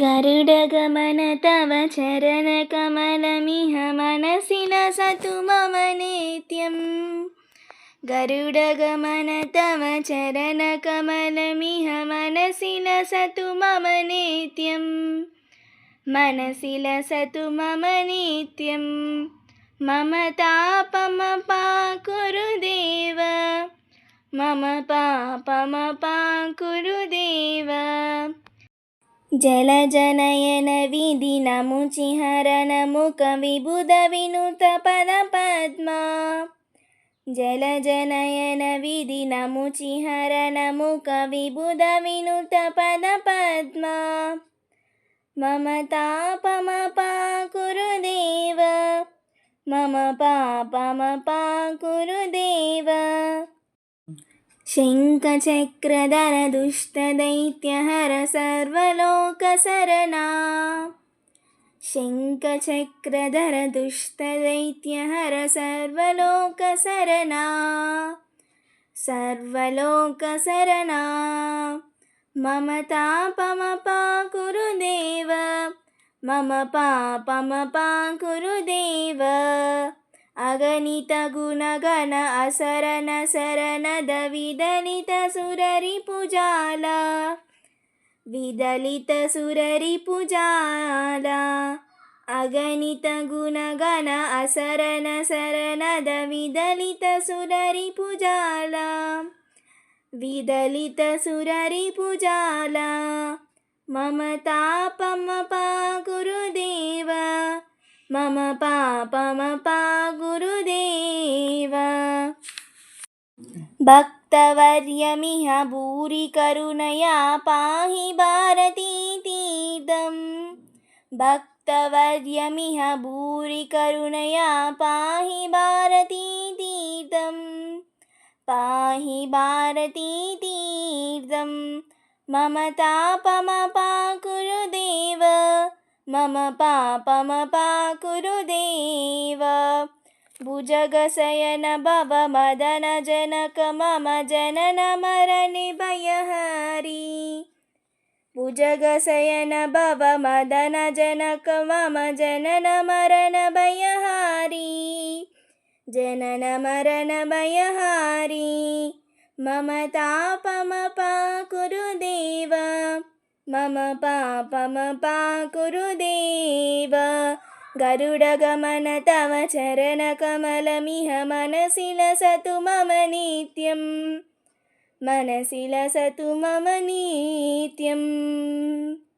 गरुडगमन तव चरणकमलमिह मनसि लसतु मम नित्यं। गरुडगमन तव चरणकमलमिह मनसि लसतु मम नित्यं। मनसि लसतु मम नित्यं। मम तापमपाकुरु देव, मम पापमपाकुरु देव। जलजनयन विधिनमुचिहरण मुख विबुध विनुत पदपद्मा। जलजनयन विधिनमुचिहरण मुख विबुध विनुत पदपद्मा। मम तापमपाकुरु देव, मम पापमपाकुरु देव। शङ्खचक्रधर दुष्टदैत्यहर सर्वलोकशरणा। शङ्खचक्रधर दुष्टदैत्यहर सर्वलोकशरणा। सर्वलोकशरणा। मम तापमपाकुरु देव, मम पापमपाकुरु देव। अगणित गुणगण असरण शरणद विदलित सुररिपुजाला। विदलित सुररिपुजाला। अगणित गुणगण असरण शरणद विदलित सुररिपुजाला। विदलित सुररिपुजाला। मम तापमपाकुरु देव, मम पापमपाकुरु देव। भक्तवर्यमिह भूरि करुणया पाहि भारतीतीर्थं। भक्तवर्यमिह भूरि करुणया पाहि भारतीतीर्थं। पाहि भारतीतीर्थं। मम तापमपाकुरु देव, मम पापमपाकुरु देव। भुजगशयन भव मदन जनक मम जनन मरण भयहारी। भुजगशयन भव मदन जनक मम जनन मरण भयहारी। जनन मरण भयहारी। मम तापमपाकुरु देव, मम पापमपाकुरु देव। गरुडगमन तव चरणकमलमिह मनसि लसतु मम नित्यं। मनसि लसतु मम नित्यम्।